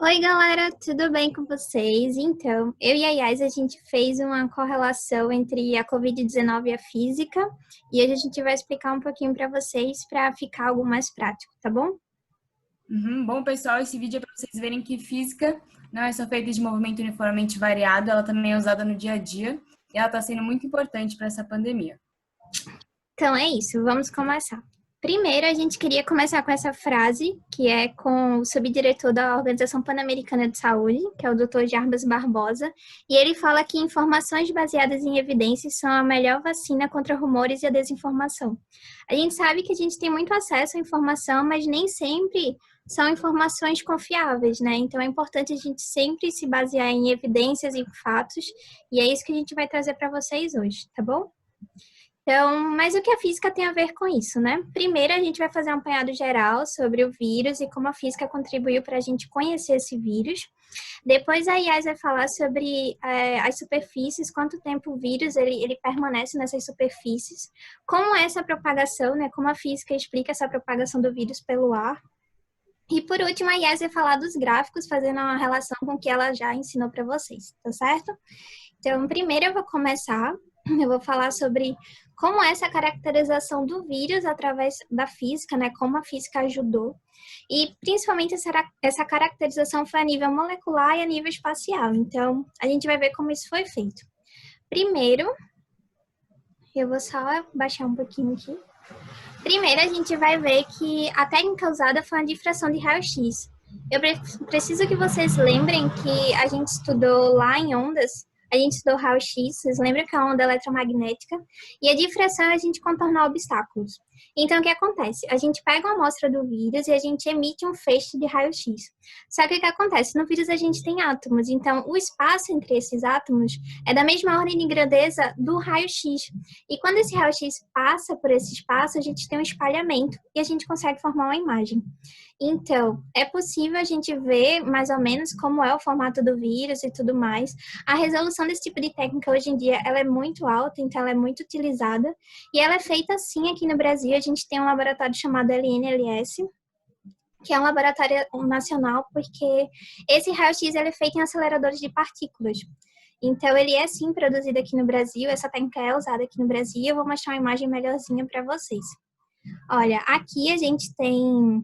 Oi, galera, tudo bem com vocês? Então, eu e a Yas, a gente fez uma correlação entre a Covid-19 e a física, e hoje a gente vai explicar um pouquinho para vocês para ficar algo mais prático, tá bom? Bom, pessoal, esse vídeo é para vocês verem que física não é só feita de movimento uniformemente variado, ela também é usada no dia a dia e ela está sendo muito importante para essa pandemia. Então é isso, vamos começar. Primeiro, a gente queria começar com essa frase, que é com o subdiretor da Organização Pan-Americana de Saúde, que é o Dr. Jarbas Barbosa, e ele fala que informações baseadas em evidências são a melhor vacina contra rumores e a desinformação. A gente sabe que a gente tem muito acesso à informação, mas nem sempre são informações confiáveis, né? Então é importante a gente sempre se basear em evidências e fatos, e é isso que a gente vai trazer para vocês hoje, tá bom? Então, mas o que a física tem a ver com isso, né? Primeiro, a gente vai fazer um apanhado geral sobre o vírus e como a física contribuiu para a gente conhecer esse vírus. Depois, a Yas vai falar sobre as superfícies, quanto tempo o vírus ele permanece nessas superfícies, como é essa propagação, né? Como a física explica essa propagação do vírus pelo ar. E por último, a Yas vai falar dos gráficos, fazendo uma relação com o que ela já ensinou para vocês, tá certo? Então, primeiro eu vou falar sobre como é essa caracterização do vírus através da física, né? Como a física ajudou. E principalmente essa caracterização foi a nível molecular e a nível espacial. Então, a gente vai ver como isso foi feito. Primeiro, eu vou só baixar um pouquinho aqui. Primeiro, a gente vai ver que a técnica usada foi a difração de raio-x. Eu preciso que vocês lembrem que a gente estudou lá em ondas, a gente estudou raio-x, vocês lembram que é a onda eletromagnética, e a difração é a gente contornar obstáculos. Então, o que acontece? A gente pega uma amostra do vírus e a gente emite um feixe de raio-x. Só que o que acontece? No vírus a gente tem átomos, então o espaço entre esses átomos é da mesma ordem de grandeza do raio-x. E quando esse raio-x passa por esse espaço, a gente tem um espalhamento e a gente consegue formar uma imagem. Então, é possível a gente ver mais ou menos como é o formato do vírus e tudo mais. A resolução desse tipo de técnica hoje em dia, ela é muito alta, então ela é muito utilizada. E ela é feita assim aqui no Brasil. A gente tem um laboratório chamado LNLS, que é um laboratório nacional, porque esse raio-x ele é feito em aceleradores de partículas. Então, ele é sim produzido aqui no Brasil, essa técnica é usada aqui no Brasil. Eu vou mostrar uma imagem melhorzinha para vocês. Olha, aqui a gente tem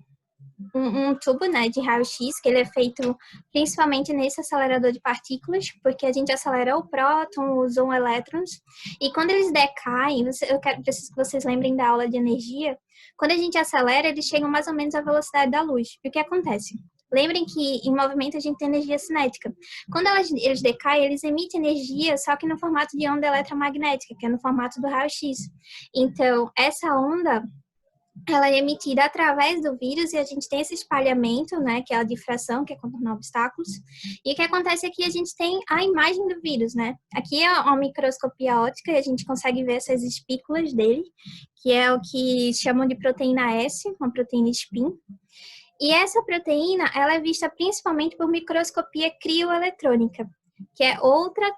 um tubo, né, de raio-x, que ele é feito principalmente nesse acelerador de partículas, porque a gente acelera o próton, os elétrons, e quando eles decaem, preciso que vocês lembrem da aula de energia, quando a gente acelera, eles chegam mais ou menos à velocidade da luz. E o que acontece? Lembrem que em movimento a gente tem energia cinética. Quando eles decaem, eles emitem energia, só que no formato de onda eletromagnética, que é no formato do raio-x. Então, essa onda ela é emitida através do vírus e a gente tem esse espalhamento, né, que é a difração, que é contornar obstáculos. E o que acontece aqui, a gente tem a imagem do vírus, né? Aqui é uma microscopia óptica e a gente consegue ver essas espículas dele, que é o que chamam de proteína S, uma proteína spin. E essa proteína, ela é vista principalmente por microscopia crioeletrônica, que é outra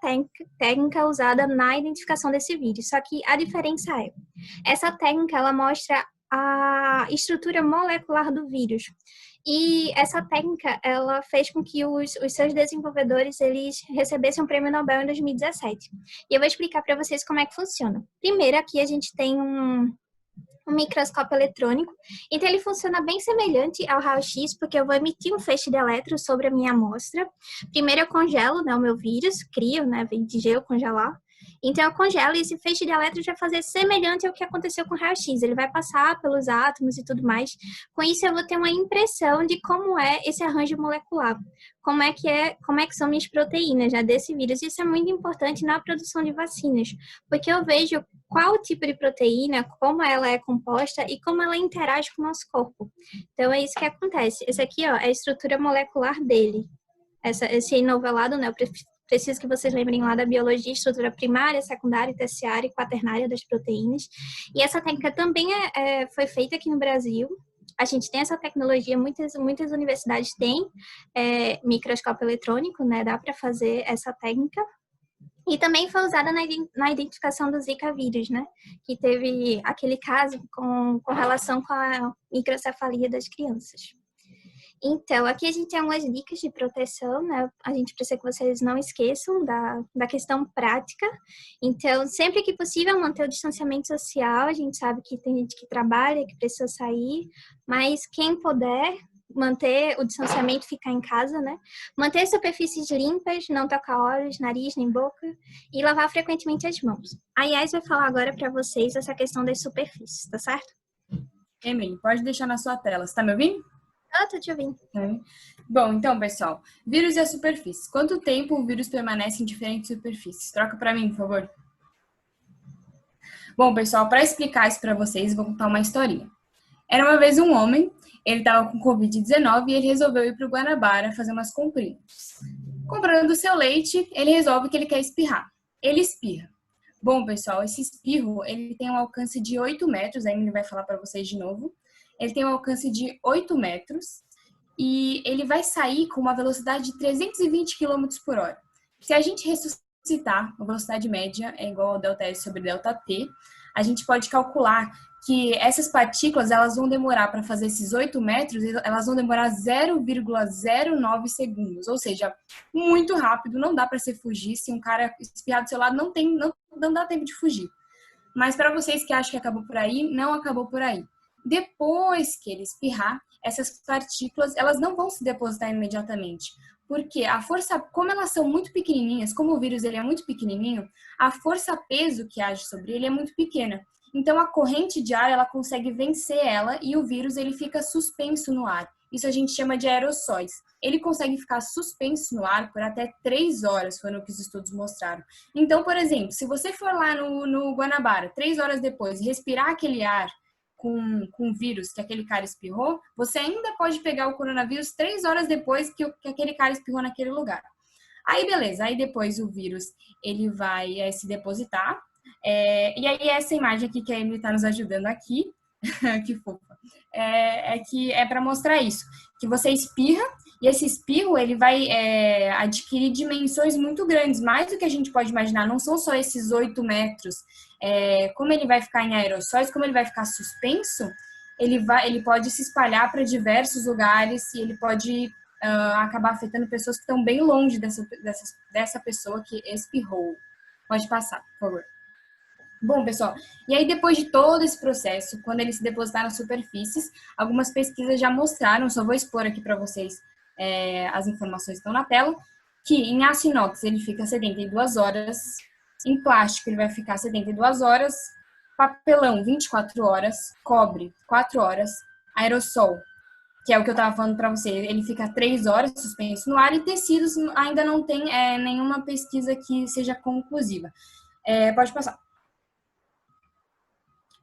técnica usada na identificação desse vírus. Só que a diferença é, essa técnica, ela mostra a estrutura molecular do vírus. E essa técnica, ela fez com que os seus desenvolvedores, eles recebessem um prêmio Nobel em 2017. E eu vou explicar para vocês como é que funciona. Primeiro, aqui a gente tem um microscópio eletrônico. Então, ele funciona bem semelhante ao raio-x, porque eu vou emitir um feixe de elétrons sobre a minha amostra. Primeiro, eu congelo, né, o meu vírus, crio, né, vem de gel, congelar. Então, eu congelo e esse feixe de elétrons vai fazer semelhante ao que aconteceu com o raio-x. Ele vai passar pelos átomos e tudo mais. Com isso, eu vou ter uma impressão de como é esse arranjo molecular. Como é que são minhas proteínas, né, desse vírus. Isso é muito importante na produção de vacinas, porque eu vejo qual o tipo de proteína, como ela é composta e como ela interage com o nosso corpo. Então, é isso que acontece. Esse aqui, ó, é a estrutura molecular dele. Esse enovelado, né? Eu preciso que vocês lembrem lá da biologia, estrutura primária, secundária, terciária e quaternária das proteínas. E essa técnica também foi feita aqui no Brasil. A gente tem essa tecnologia, muitas universidades têm microscópio eletrônico, né? Dá para fazer essa técnica. E também foi usada na identificação do Zika vírus, né? Que teve aquele caso com relação com a microcefalia das crianças. Então, aqui a gente tem algumas dicas de proteção, né? A gente precisa que vocês não esqueçam da questão prática. Então, sempre que possível, manter o distanciamento social. A gente sabe que tem gente que trabalha, que precisa sair, mas quem puder manter o distanciamento, ficar em casa, né? Manter superfícies limpas, não tocar olhos, nariz nem boca e lavar frequentemente as mãos. A Yas vai falar agora para vocês essa questão das superfícies, tá certo? Emily, pode deixar na sua tela. Você tá me ouvindo? Tô te ouvindo. Bom, então, pessoal, vírus e as superfícies. Quanto tempo o vírus permanece em diferentes superfícies? Troca para mim, por favor. Bom, pessoal, para explicar isso para vocês, vou contar uma historinha. Era uma vez um homem, ele estava com Covid-19 e ele resolveu ir para o Guanabara fazer umas comprinhas. Comprando o seu leite, ele resolve que ele quer espirrar. Ele espirra. Bom, pessoal, esse espirro, ele tem um alcance de 8 metros, aí ele vai falar para vocês de novo. Ele tem um alcance de 8 metros e ele vai sair com uma velocidade de 320 km por hora. Se a gente ressuscitar, a velocidade média é igual ao ΔS sobre ΔT, a gente pode calcular que essas partículas, elas vão demorar para fazer esses 8 metros, elas vão demorar 0,09 segundos, ou seja, muito rápido, não dá para você fugir, se um cara espirrar do seu lado, não dá tempo de fugir. Mas para vocês que acham que acabou por aí, não acabou por aí. Depois que ele espirrar, essas partículas, elas não vão se depositar imediatamente, porque a força, como elas são muito pequenininhas, como o vírus ele é muito pequenininho, a força-peso que age sobre ele é muito pequena. Então, a corrente de ar, ela consegue vencer ela e o vírus, ele fica suspenso no ar. Isso a gente chama de aerossóis. Ele consegue ficar suspenso no ar por até 3 horas, foi o que os estudos mostraram. Então, por exemplo, se você for lá no Guanabara, 3 horas depois, respirar aquele ar com vírus que aquele cara espirrou, você ainda pode pegar o coronavírus 3 horas depois que aquele cara espirrou naquele lugar. Aí, beleza. Aí, depois o vírus, ele vai se depositar. E aí, essa imagem aqui que a Emily está nos ajudando aqui, que fofa, que é para mostrar isso, que você espirra e esse espirro ele vai adquirir dimensões muito grandes, mais do que a gente pode imaginar, não são só esses 8 metros, como ele vai ficar em aerossóis, como ele vai ficar suspenso, ele pode se espalhar para diversos lugares e ele pode acabar afetando pessoas que estão bem longe dessa pessoa que espirrou. Pode passar, por favor. Bom, pessoal, e aí depois de todo esse processo, quando ele se depositar nas superfícies, algumas pesquisas já mostraram, só vou expor aqui para vocês as informações que estão na tela, que em aço inox ele fica 72 horas, em plástico ele vai ficar 72 horas, papelão 24 horas, cobre 4 horas, aerossol, que é o que eu estava falando para você, ele fica 3 horas suspenso no ar e tecidos ainda não tem nenhuma pesquisa que seja conclusiva. Pode passar.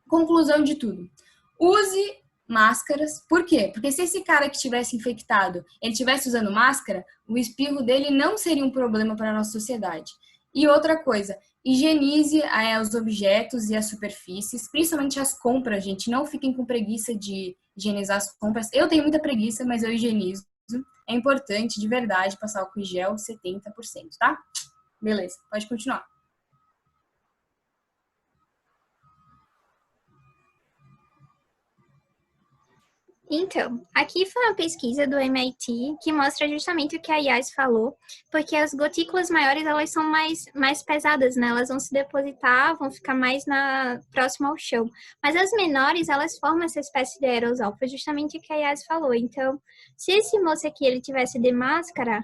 Conclusão de tudo. Use máscaras. Por quê? Porque se esse cara que estivesse infectado, ele estivesse usando máscara, o espirro dele não seria um problema para a nossa sociedade. E outra coisa, higienize os objetos e as superfícies, principalmente as compras, gente. Não fiquem com preguiça de higienizar as compras. Eu tenho muita preguiça, mas eu higienizo. É importante, de verdade, passar álcool em gel 70%, tá? Beleza, pode continuar. Então, aqui foi uma pesquisa do MIT que mostra justamente o que a Yas falou, porque as gotículas maiores, elas são mais pesadas, né? Elas vão se depositar, vão ficar mais próximo ao chão. Mas as menores, elas formam essa espécie de aerosol, foi justamente o que a Yas falou. Então, se esse moço aqui, ele tivesse de máscara,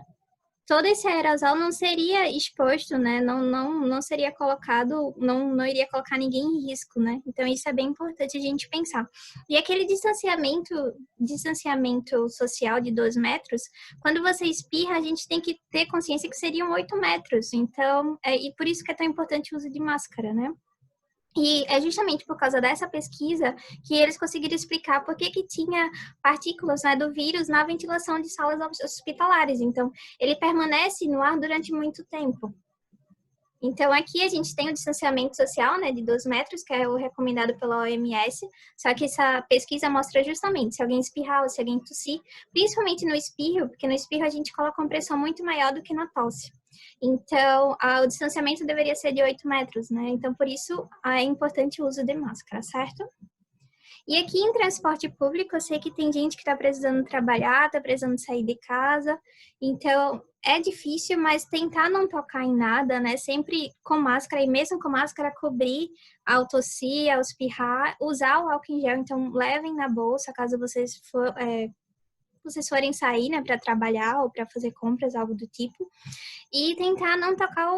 todo esse aerosol não seria exposto, né? Não seria colocado, não iria colocar ninguém em risco, né? Então, isso é bem importante a gente pensar. E aquele distanciamento social de 2 metros, quando você espirra, a gente tem que ter consciência que seriam 8 metros. Então, e por isso que é tão importante o uso de máscara, né? E é justamente por causa dessa pesquisa que eles conseguiram explicar por que tinha partículas, né, do vírus na ventilação de salas hospitalares. Então, ele permanece no ar durante muito tempo. Então, aqui a gente tem o distanciamento social, né, de 2 metros, que é o recomendado pela OMS, só que essa pesquisa mostra justamente se alguém espirrar ou se alguém tossir, principalmente no espirro, porque no espirro a gente coloca uma pressão muito maior do que na tosse. Então, o distanciamento deveria ser de 8 metros, né? Então, por isso, é importante o uso de máscara, certo? E aqui em transporte público, eu sei que tem gente que está precisando trabalhar, está precisando sair de casa, então é difícil, mas tentar não tocar em nada, né? Sempre com máscara, e mesmo com máscara, cobrir ao tossir, ao espirrar, usar o álcool em gel, então levem na bolsa caso vocês forem sair, né, para trabalhar ou para fazer compras, algo do tipo, e tentar não tocar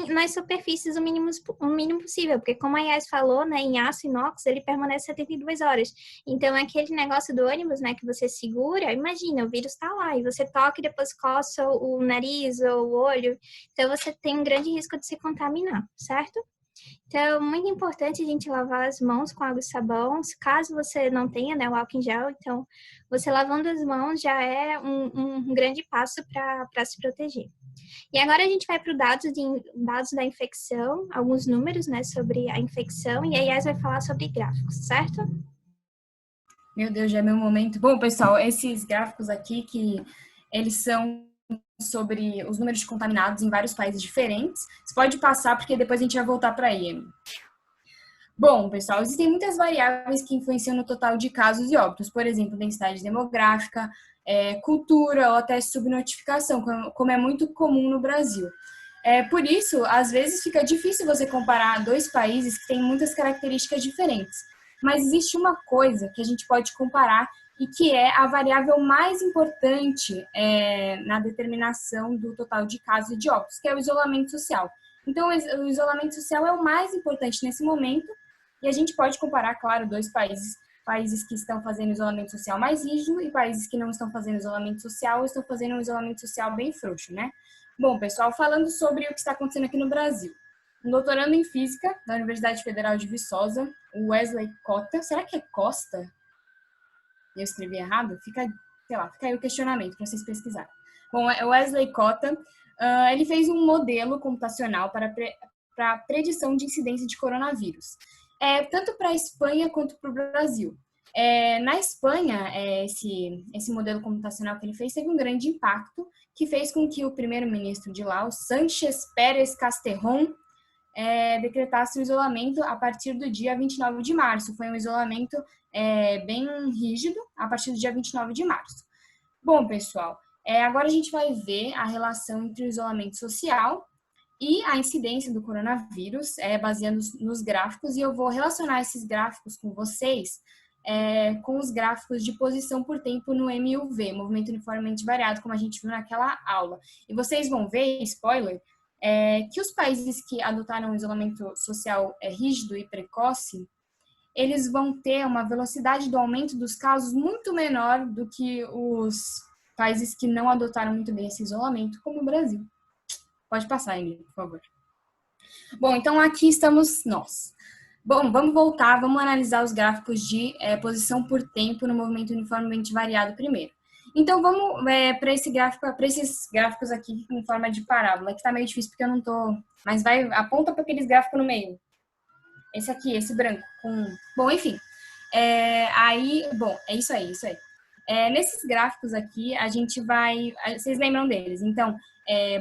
nas superfícies o mínimo possível, porque como a Yas falou, né, em aço inox, ele permanece 72 horas. Então, aquele negócio do ônibus, né, que você segura, imagina, o vírus está lá, e você toca e depois coça o nariz ou o olho, então você tem um grande risco de se contaminar, certo? Então, muito importante a gente lavar as mãos com água e sabão. Caso você não tenha, né, o álcool em gel, então você lavando as mãos já é um grande passo para se proteger. E agora a gente vai para os dados da infecção, alguns números, né, sobre a infecção, e a Yas vai falar sobre gráficos, certo? Meu Deus, já é meu momento. Bom, pessoal, esses gráficos aqui que eles são sobre os números de contaminados em vários países diferentes. Você pode passar, porque depois a gente vai voltar para aí. Bom, pessoal, existem muitas variáveis que influenciam no total de casos e óbitos, por exemplo, densidade demográfica, cultura ou até subnotificação, como é muito comum no Brasil. Por isso, às vezes fica difícil você comparar dois países que têm muitas características diferentes. Mas existe uma coisa que a gente pode comparar e que é a variável mais importante na determinação do total de casos e de óbitos, que é o isolamento social. Então, o isolamento social é o mais importante nesse momento, e a gente pode comparar, claro, dois países que estão fazendo isolamento social mais rígido e países que não estão fazendo isolamento social ou estão fazendo um isolamento social bem frouxo, né? Bom, pessoal, falando sobre o que está acontecendo aqui no Brasil. Um doutorando em Física da Universidade Federal de Viçosa, o Wesley Cota, será que é Costa? Eu escrevi errado? Fica aí o questionamento para vocês pesquisarem. Bom, o Wesley Cota, ele fez um modelo computacional para predição de incidência de coronavírus, tanto para a Espanha quanto para o Brasil. Na Espanha, esse modelo computacional que ele fez teve um grande impacto, que fez com que o primeiro-ministro de lá, o Sánchez Pérez Casterrón, decretasse o isolamento a partir do dia 29 de março. Foi um isolamento bem rígido a partir do dia 29 de março. Bom, pessoal, agora a gente vai ver a relação entre o isolamento social e a incidência do coronavírus, baseando nos gráficos, e eu vou relacionar esses gráficos com vocês com os gráficos de posição por tempo no MUV, movimento uniformemente variado, como a gente viu naquela aula. E vocês vão ver, spoiler, que os países que adotaram o isolamento social rígido e precoce, eles vão ter uma velocidade do aumento dos casos muito menor do que os países que não adotaram muito bem esse isolamento, como o Brasil. Pode passar, Ingrid, por favor. Bom, então aqui estamos nós. Bom, vamos voltar, vamos analisar os gráficos de posição por tempo no movimento uniformemente variado primeiro. Então, vamos para esses gráficos aqui em forma de parábola, que está meio difícil porque eu não estou... Mas aponta para aqueles gráficos no meio. Esse aqui, esse branco. Bom, enfim. É isso aí. Nesses gráficos aqui, a gente vai... Vocês lembram deles? Então,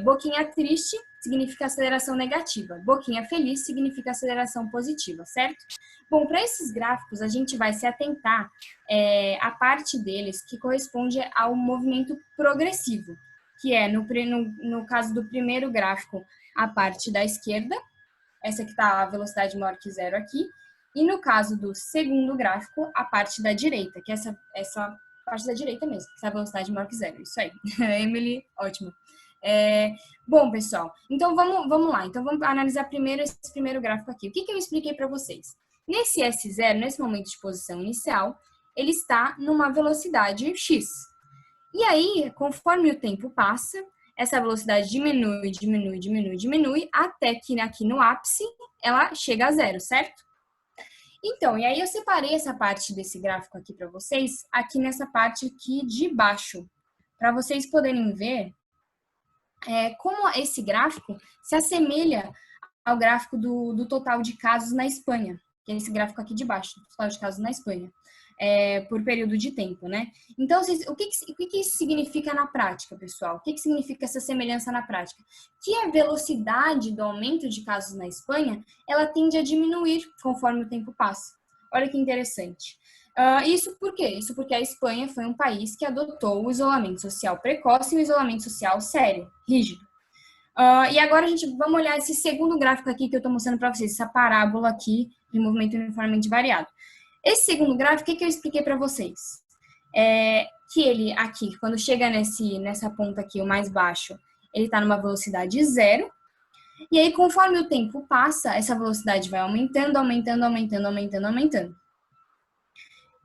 boquinha triste significa aceleração negativa. Boquinha feliz significa aceleração positiva, certo? Bom, para esses gráficos, a gente vai se atentar à parte deles que corresponde ao movimento progressivo, que é, no caso do primeiro gráfico, a parte da esquerda, essa que está a velocidade maior que zero aqui, e no caso do segundo gráfico, a parte da direita, que é essa parte da direita mesmo, que é a velocidade maior que zero. Isso aí. Emily, ótimo. Bom, pessoal, então vamos lá. Então vamos analisar primeiro esse primeiro gráfico aqui. O que eu expliquei para vocês? Nesse S0, nesse momento de posição inicial, ele está numa velocidade x. E aí, conforme o tempo passa, essa velocidade diminui, até que aqui no ápice ela chega a zero, certo? Então, e aí eu separei essa parte desse gráfico aqui para vocês, aqui nessa parte aqui de baixo, para vocês poderem ver como esse gráfico se assemelha ao gráfico do total de casos na Espanha, que é esse gráfico aqui de baixo, total de casos na Espanha, por período de tempo, né? Então, o que isso significa na prática, pessoal? O que significa essa semelhança na prática? Que a velocidade do aumento de casos na Espanha, ela tende a diminuir conforme o tempo passa. Olha que interessante. Isso por quê? Isso porque a Espanha foi um país que adotou o isolamento social precoce e o isolamento social sério, rígido. E agora a gente vamos olhar esse segundo gráfico aqui que eu estou mostrando para vocês, essa parábola aqui de movimento uniformemente variado. Esse segundo gráfico, o que eu expliquei para vocês? Que ele aqui, quando chega nessa ponta aqui, o mais baixo, ele está numa velocidade zero. E aí, conforme o tempo passa, essa velocidade vai aumentando, aumentando, aumentando, aumentando, aumentando.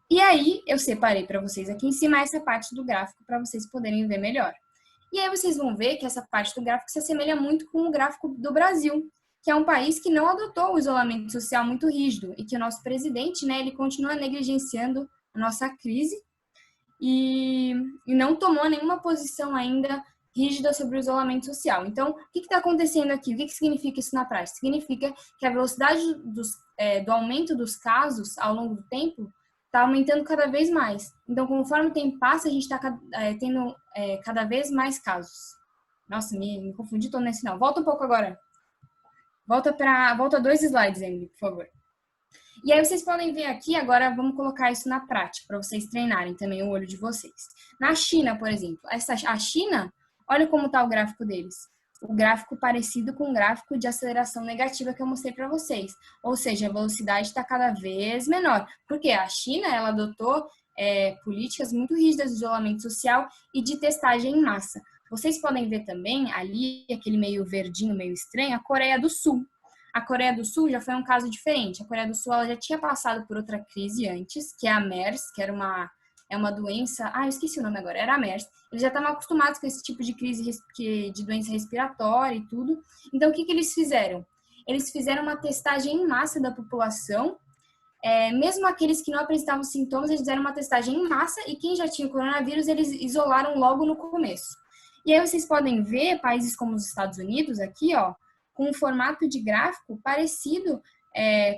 E aí, eu separei para vocês aqui em cima essa parte do gráfico para vocês poderem ver melhor. E aí vocês vão ver que essa parte do gráfico se assemelha muito com o gráfico do Brasil, que é um país que não adotou o isolamento social muito rígido e que o nosso presidente, né, ele continua negligenciando a nossa crise e não tomou nenhuma posição ainda rígida sobre o isolamento social. Então, o que está acontecendo aqui? O que significa isso na prática? Significa que a velocidade do aumento dos casos ao longo do tempo está aumentando cada vez mais. Então, conforme o tempo passa, a gente está tendo cada vez mais casos. Nossa, me confundi, estou nesse final. Volta um pouco agora. Volta 2 slides, Emily, por favor. E aí vocês podem ver aqui, agora vamos colocar isso na prática, para vocês treinarem também o olho de vocês. Na China, por exemplo, a China, olha como está o gráfico deles. O gráfico parecido com o gráfico de aceleração negativa que eu mostrei para vocês. Ou seja, a velocidade está cada vez menor. Porque a China, ela adotou políticas muito rígidas de isolamento social e de testagem em massa. Vocês podem ver também ali, aquele meio verdinho, meio estranho, a Coreia do Sul. A Coreia do Sul já foi um caso diferente. A Coreia do Sul ela já tinha passado por outra crise antes, que é a MERS, que era uma doença... eu esqueci o nome agora, era a MERS. Eles já estavam acostumados com esse tipo de crise de doença respiratória e tudo. Então, o que eles fizeram? Eles fizeram uma testagem em massa da população. Mesmo aqueles que não apresentavam sintomas, eles fizeram uma testagem em massa e quem já tinha o coronavírus, eles isolaram logo no começo. E aí vocês podem ver países como os Estados Unidos aqui, ó, com um formato de gráfico parecido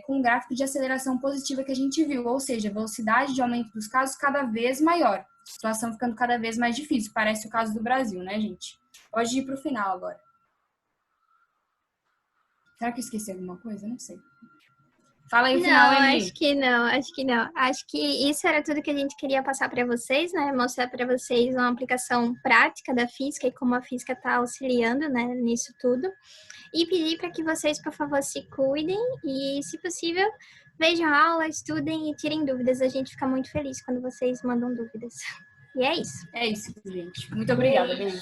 com o gráfico de aceleração positiva que a gente viu, ou seja, velocidade de aumento dos casos cada vez maior, situação ficando cada vez mais difícil, parece o caso do Brasil, né, gente? Pode ir para o final agora. Será que eu esqueci alguma coisa? Não sei. Fala aí o final, Emily. Acho que não, acho que não. Acho que isso era tudo que a gente queria passar para vocês, né? Mostrar para vocês uma aplicação prática da física e como a física está auxiliando, né, nisso tudo. E pedir para que vocês, por favor, se cuidem e, se possível, vejam a aula, estudem e tirem dúvidas. A gente fica muito feliz quando vocês mandam dúvidas. E é isso. É isso, gente. Muito obrigada. Beijo.